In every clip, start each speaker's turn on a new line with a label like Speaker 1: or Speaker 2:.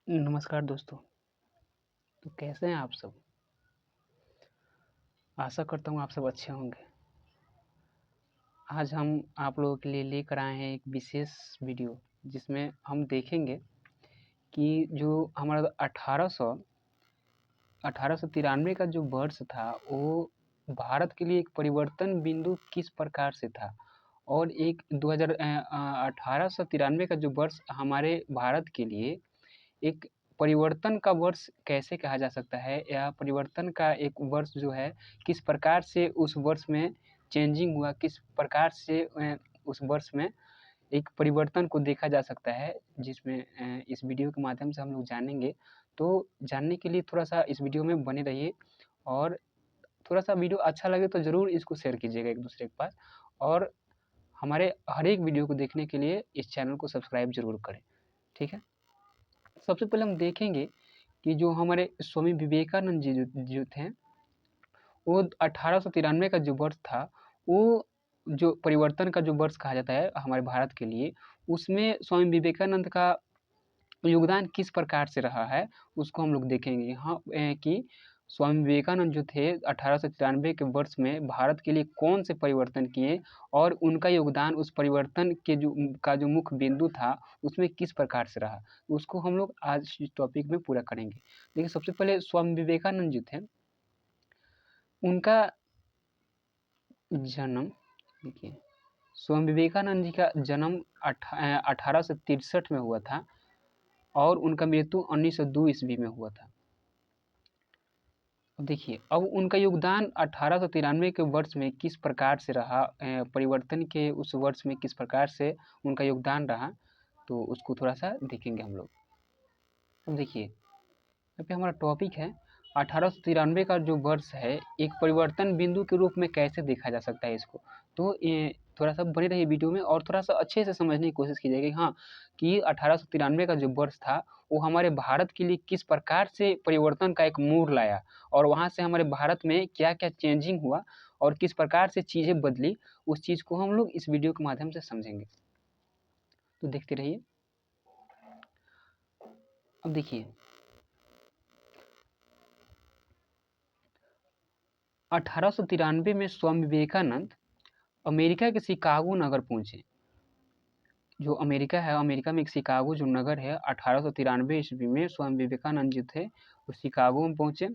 Speaker 1: नमस्कार दोस्तों। तो कैसे हैं आप सब? आशा करता हूँ आप सब अच्छे होंगे। आज हम आप लोगों के लिए लेकर आए हैं एक विशेष वीडियो, जिसमें हम देखेंगे कि जो हमारा 1893 का जो वर्ष था, वो भारत के लिए एक परिवर्तन बिंदु किस प्रकार से था, और एक 1893 का जो वर्ष हमारे भारत के लिए एक परिवर्तन का वर्ष कैसे कहा जा सकता है, या परिवर्तन का एक वर्ष जो है किस प्रकार से उस वर्ष में चेंजिंग हुआ, किस प्रकार से उस वर्ष में एक परिवर्तन को देखा जा सकता है, जिसमें इस वीडियो के माध्यम से हम लोग जानेंगे। तो जानने के लिए थोड़ा सा इस वीडियो में बने रहिए, और थोड़ा सा वीडियो अच्छा लगे तो ज़रूर इसको शेयर कीजिएगा एक दूसरे के पास, और हमारे हर एक वीडियो को देखने के लिए इस चैनल को सब्सक्राइब जरूर करें। ठीक है। सबसे पहले हम देखेंगे कि जो हमारे स्वामी विवेकानंद जी जो थे, वो 1893 का जो वर्ष था, वो जो परिवर्तन का जो वर्ष कहा जाता है हमारे भारत के लिए, उसमें स्वामी विवेकानंद का योगदान किस प्रकार से रहा है, उसको हम लोग देखेंगे। यहाँ कि स्वामी विवेकानंद जो थे 1893 के वर्ष में भारत के लिए कौन से परिवर्तन किए, और उनका योगदान उस परिवर्तन के जो मुख्य बिंदु था, उसमें किस प्रकार से रहा, उसको हम लोग आज इस टॉपिक में पूरा करेंगे। देखिए, सबसे पहले स्वामी विवेकानंद जो थे, उनका जन्म, देखिए, स्वामी विवेकानंद जी का जन्म 1863 में हुआ था, और उनका मृत्यु 1902 ईस्वी में हुआ था। अब देखिए, अब उनका योगदान 1893 के वर्ष में किस प्रकार से रहा, परिवर्तन के उस वर्ष में किस प्रकार से उनका योगदान रहा, तो उसको थोड़ा सा देखेंगे हम लोग। अब देखिए, यहाँ पे हमारा टॉपिक है 1893 का जो वर्ष है, एक परिवर्तन बिंदु के रूप में कैसे देखा जा सकता है इसको। तो ये थोड़ा सा बने रहिए वीडियो में, और थोड़ा सा अच्छे से समझने की कोशिश कीजिएगा। हाँ, कि 1893 का जो वर्ष था, वो हमारे भारत के लिए किस प्रकार से परिवर्तन का एक मोड़ लाया, और वहाँ से हमारे भारत में क्या क्या चेंजिंग हुआ, और किस प्रकार से चीज़ें बदली, उस चीज़ को हम लोग इस वीडियो के माध्यम से समझेंगे। तो देखते रहिए। अब देखिए, 1893 में स्वामी विवेकानंद अमेरिका के शिकागो नगर पहुंचे। जो अमेरिका है, अमेरिका में एक शिकागो जो नगर है, 1893 ईस्वी में स्वामी विवेकानंद जी थे, वो शिकागो में पहुंचे।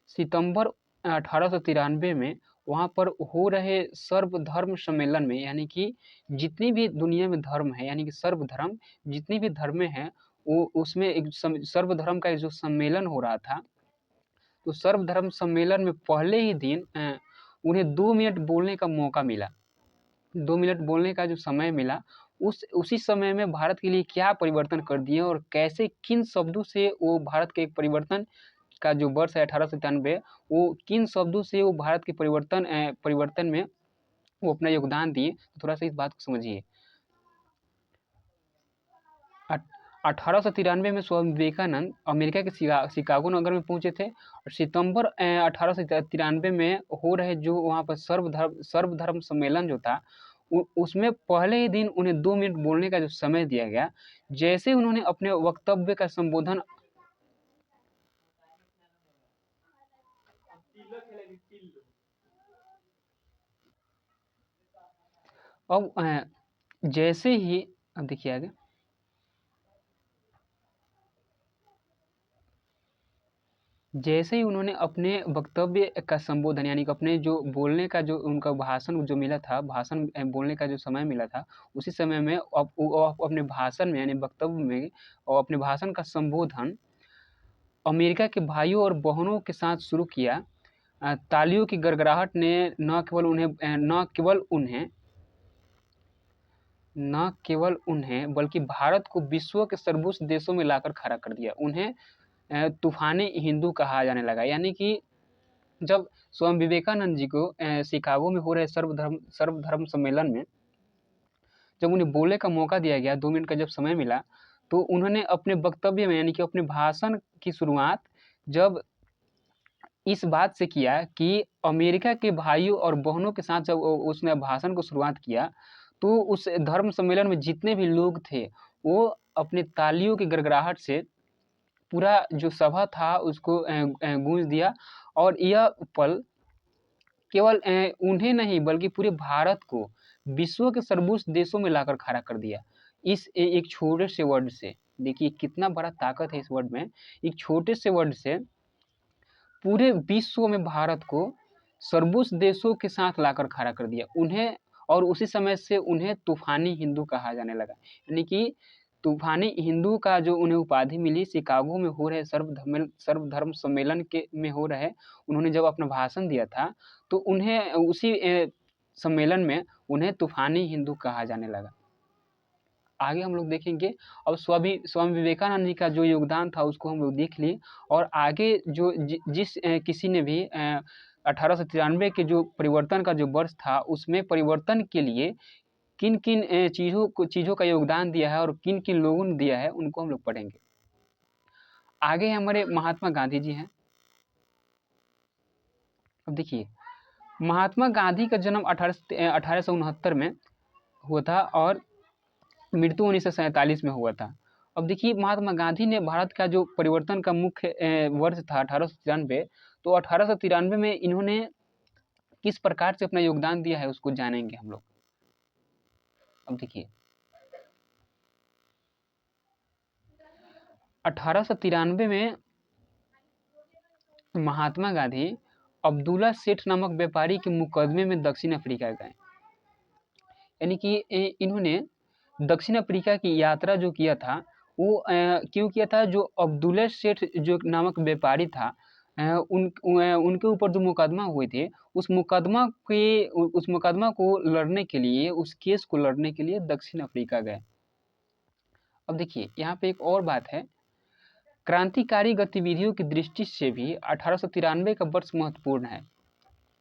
Speaker 1: सितंबर 1893 में वहाँ पर हो रहे सर्वधर्म सम्मेलन में, यानी कि जितनी भी दुनिया में धर्म है, यानी कि सर्वधर्म जितनी भी धर्में हैं, वो उसमें एक सर्वधर्म का जो सम्मेलन हो रहा था, तो सर्वधर्म सम्मेलन में पहले ही दिन उन्हें 2 मिनट बोलने का मौका मिला। 2 मिनट बोलने का जो समय मिला, उसी समय में भारत के लिए क्या परिवर्तन कर दिए, और कैसे किन शब्दों से वो भारत के एक परिवर्तन का जो वर्ष है 1897, वो किन शब्दों से वो भारत के परिवर्तन में वो अपना योगदान दिए। तो थोड़ा सा इस बात को समझिए। 1893 में स्वामी विवेकानंद अमेरिका के शिकागो नगर में पहुंचे थे, और सितंबर 1893 में हो रहे जो वहाँ पर सर्वधर्म सम्मेलन जो था, उसमें पहले ही दिन उन्हें 2 मिनट बोलने का जो समय दिया गया। जैसे उन्होंने अपने वक्तव्य का संबोधन अब जैसे ही, अब देखिए आगे, जैसे ही उन्होंने अपने वक्तव्य का संबोधन, यानी कि अपने जो बोलने का जो उनका भाषण जो मिला था, भाषण बोलने का जो समय मिला था, उसी समय में वो अपने भाषण में, यानी वक्तव्य में, और अपने भाषण का संबोधन अमेरिका के भाइयों और बहनों के साथ शुरू किया। तालियों की गड़गड़ाहट ने न केवल उन्हें बल्कि भारत को विश्व के सर्वोच्च देशों में लाकर खड़ा कर दिया। उन्हें तूफानी हिंदू कहा जाने लगा। यानी कि जब स्वामी विवेकानंद जी को शिकागो में हो रहे सर्वधर्म सम्मेलन में जब उन्हें बोलने का मौका दिया गया, 2 मिनट का जब समय मिला, तो उन्होंने अपने वक्तव्य में, यानी कि अपने भाषण की शुरुआत जब इस बात से किया कि अमेरिका के भाइयों और बहनों के साथ जब उसने भाषण को शुरुआत किया, तो उस धर्म सम्मेलन में जितने भी लोग थे, वो अपने तालियों की गड़गड़ाहट से पूरा जो सभा था उसको गूंज दिया, और यह पल केवल उन्हें नहीं बल्कि पूरे भारत को विश्व के सर्वोच्च देशों में लाकर खड़ा कर दिया। इस एक छोटे से वर्ड से, देखिए कितना बड़ा ताकत है इस वर्ड में। एक छोटे से वर्ड से पूरे विश्व में भारत को सर्वोच्च देशों के साथ लाकर खड़ा कर दिया उन्हें। और उसी समय से उन्हें तूफानी हिंदू कहा जाने लगा, यानी कि तूफानी हिंदू का जो उन्हें उपाधि मिली शिकागो में हो रहे सर्वधर्म सम्मेलन के में हो रहे, उन्होंने जब अपना भाषण दिया था तो उन्हें उसी सम्मेलन में उन्हें तूफानी हिंदू कहा जाने लगा। आगे हम लोग देखेंगे। अब स्वामी विवेकानंद जी का जो योगदान था उसको हम लोग देख लिए, और आगे जो जिस किसी ने भी 1893 के जो परिवर्तन का जो वर्ष था उसमें परिवर्तन के लिए किन किन चीज़ों का योगदान दिया है और किन किन लोगों ने दिया है उनको हम लोग पढ़ेंगे। आगे हमारे महात्मा गांधी जी हैं। अब देखिए महात्मा गांधी का जन्म 1869 में हुआ था और मृत्यु 1947 में हुआ था। अब देखिए महात्मा गांधी ने भारत का जो परिवर्तन का मुख्य वर्ष था 1893, तो 1893 में इन्होंने किस प्रकार से अपना योगदान दिया है उसको जानेंगे हम लोग। अब देखिए 1893 में महात्मा गांधी अब्दुल्ला सेठ नामक व्यापारी के मुकदमे में दक्षिण अफ्रीका गए, यानी कि इन्होंने दक्षिण अफ्रीका की यात्रा जो किया था वो क्यों किया था, जो अब्दुल्ला सेठ जो नामक व्यापारी था उनके ऊपर जो मुकदमा हुए थे उस मुकदमा को लड़ने के लिए, उस केस को लड़ने के लिए दक्षिण अफ्रीका गए। अब देखिए यहाँ पे एक और बात है, क्रांतिकारी गतिविधियों की दृष्टि से भी 1893 का वर्ष महत्वपूर्ण है,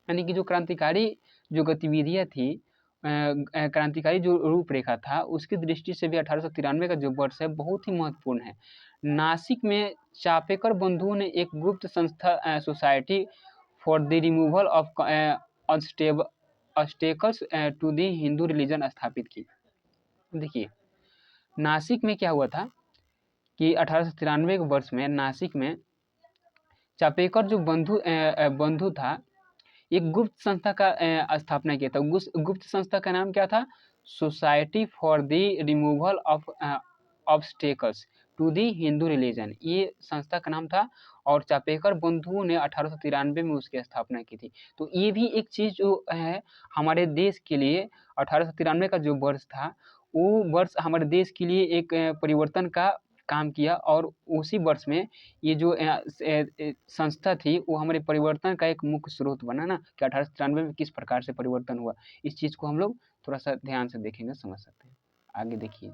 Speaker 1: यानी कि जो क्रांतिकारी जो गतिविधियां थी, क्रांतिकारी जो रूपरेखा था उसकी दृष्टि से भी 1893 का जो वर्ष है बहुत ही महत्वपूर्ण है। नासिक में चापेकर बंधुओं ने एक गुप्त संस्था society for the removal of obstacles to the Hindu religion स्थापित की। देखिए नासिक में क्या हुआ था कि 1893 के वर्ष में नासिक में चापेकर जो बंधु था एक गुप्त संस्था का स्थापना किया था। गुप्त संस्था का नाम क्या था, society for the removal of obstacles to the Hindu religion, ये संस्था का नाम था। और चापेकर बंधुओं ने 1893 में उसकी स्थापना की थी। तो ये भी एक चीज़ जो है हमारे देश के लिए 1893 का जो वर्ष था वो वर्ष हमारे देश के लिए एक परिवर्तन का काम किया, और उसी वर्ष में ये जो संस्था थी वो हमारे परिवर्तन का एक मुख्य स्रोत बना ना, कि 1893 में किस प्रकार से परिवर्तन हुआ। इस चीज़ को हम लोग थोड़ा सा ध्यान से देखेंगे, समझ सकते हैं। आगे देखिए,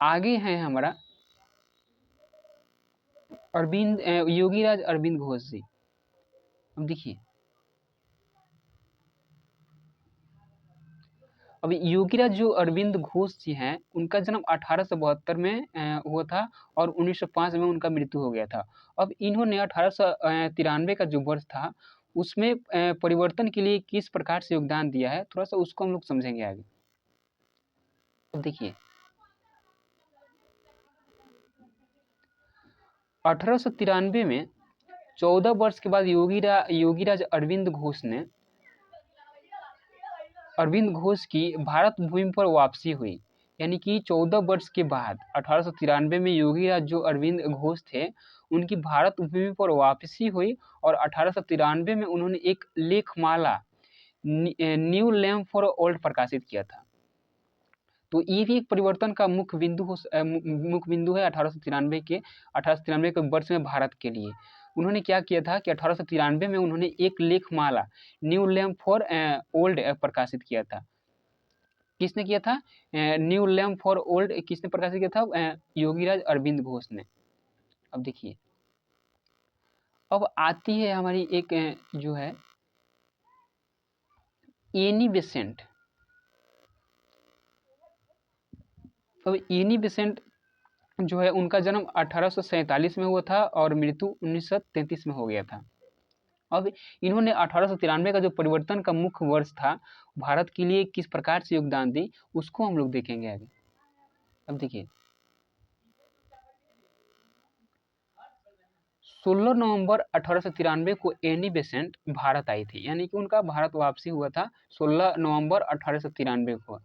Speaker 1: आगे है हमारा योगीराज अरविंद घोष जी। अब देखिए अब योगीराज जो अरविंद घोष जी हैं उनका जन्म 1872 में हुआ था और 1905 में उनका मृत्यु हो गया था। अब इन्होंने 1893 का जो वर्ष था उसमें परिवर्तन के लिए किस प्रकार से योगदान दिया है थोड़ा सा उसको हम लोग समझेंगे आगे। अब देखिए 1893 में 14 वर्ष के बाद योगीराज अरविंद घोष की भारत भूमि पर वापसी हुई, यानी कि 14 वर्ष के बाद 1893 में योगीराज जो अरविंद घोष थे उनकी भारत भूमि पर वापसी हुई, और 1893 में उन्होंने एक लेखमाला न्यू लैम्प फॉर ओल्ड प्रकाशित किया था। तो ये भी एक परिवर्तन का मुख्य बिंदु है 1893 के वर्ष में भारत के लिए। उन्होंने क्या किया था कि 1893 में उन्होंने एक लेखमाला न्यू लैम्प फॉर ओल्ड प्रकाशित किया था। किसने किया था? न्यू लैम्प फॉर ओल्ड किसने प्रकाशित किया था? योगीराज अरविंद घोष ने। अब देखिए अब आती है हमारी एक जो है एनी बेसेंट। अब एनी बेसेंट जो है उनका जन्म 1847 में हुआ था और मृत्यु 1933 में हो गया था। अब इन्होंने 1893 का जो परिवर्तन का मुख्य वर्ष था भारत के लिए किस प्रकार से योगदान दी उसको हम लोग देखेंगे आगे। अब देखिए 16 नवंबर 1893 को एनी बेसेंट भारत आई थी, यानी कि उनका भारत वापसी हुआ था 16 नवंबर 1893 को।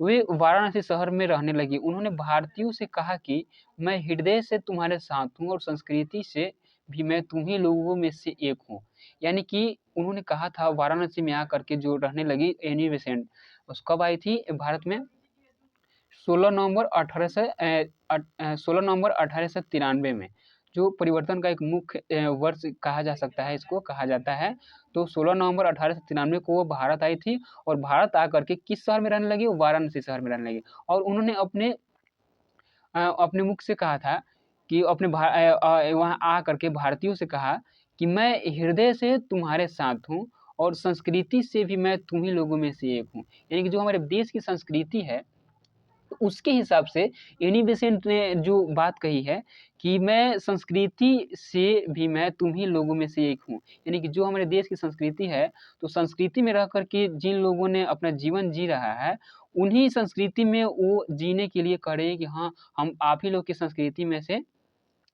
Speaker 1: वे वाराणसी शहर में रहने लगी। उन्होंने भारतीयों से कहा कि मैं हृदय से तुम्हारे साथ हूँ और संस्कृति से भी मैं तुम्ही लोगों में से एक हूँ। यानी कि उन्होंने कहा था वाराणसी में आकर के जो रहने लगी एनी बेसेंट, उस कब आई थी भारत में? 16 नवंबर 1893 में, जो परिवर्तन का एक मुख्य वर्ष कहा जा सकता है, इसको कहा जाता है। तो 16 नवंबर 1893 को वो भारत आई थी और भारत आकर के किस शहर में रहने लगी? वाराणसी शहर में रहने लगी। और उन्होंने अपने मुख से कहा था कि वहाँ आ करके भारतीयों से कहा कि मैं हृदय से तुम्हारे साथ हूँ और संस्कृति से भी मैं तुम्ही लोगों में से एक हूँ। यानी कि जो हमारे देश की संस्कृति है, उसके हिसाब से एनी बेसेंट ने जो बात कही है कि मैं संस्कृति से भी मैं तुम्ही लोगों में से एक हूँ। यानी कि जो हमारे देश की संस्कृति है, तो संस्कृति में रह कर के जिन लोगों ने अपना जीवन जी रहा है, उन्हीं संस्कृति में वो जीने के लिए कह रहे हैं कि हाँ, हम आप ही लोग की संस्कृति में से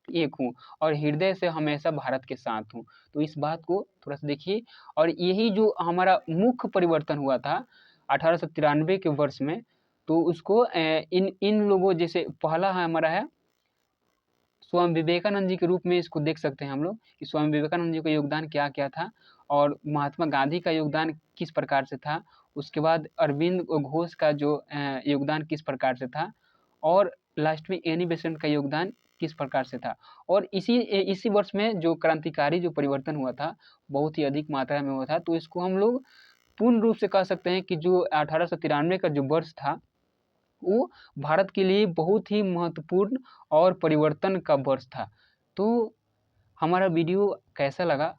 Speaker 1: एक हूँ और हृदय से हमेशा भारत के साथ हूँ। तो इस बात को थोड़ा-सा देखिए। और यही जो हमारा मुख्य परिवर्तन हुआ था 1893 के वर्ष में, तो उसको इन इन लोगों जैसे पहला है हमारा है स्वामी विवेकानंद जी के रूप में इसको देख सकते हैं हम लोग कि स्वामी विवेकानंद जी का योगदान क्या-क्या था और महात्मा गांधी का योगदान किस प्रकार से था। उसके बाद अरविंद घोष का जो योगदान किस प्रकार से था और लास्ट में एनी बेसेंट का योगदान किस प्रकार से था। और इसी वर्ष में जो क्रांतिकारी जो परिवर्तन हुआ था, बहुत ही अधिक मात्रा में हुआ था। तो इसको हम लोग पूर्ण रूप से कह सकते हैं कि जो 1893 का जो वर्ष था, वो भारत के लिए बहुत ही महत्वपूर्ण और परिवर्तन का वर्ष था। तो हमारा वीडियो कैसा लगा?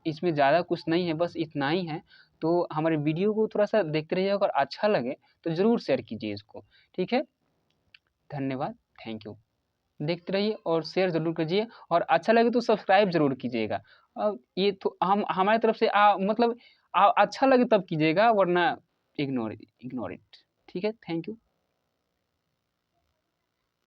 Speaker 1: इसमें ज़्यादा कुछ नहीं है, बस इतना ही है। तो हमारे वीडियो को थोड़ा-सा देखते रहिए, अगर अच्छा लगे तो ज़रूर शेयर कीजिए इसको, ठीक है? धन्यवाद, थैंक यू। देखते रहिए और शेयर ज़रूर कीजिए और अच्छा लगे तो सब्सक्राइब ज़रूर कीजिएगा। ये तो हम हमारी तरफ से मतलब अच्छा लगे तब कीजिएगा, वरना इग्नोर इग्नोर इट। ठीक है? Thank you.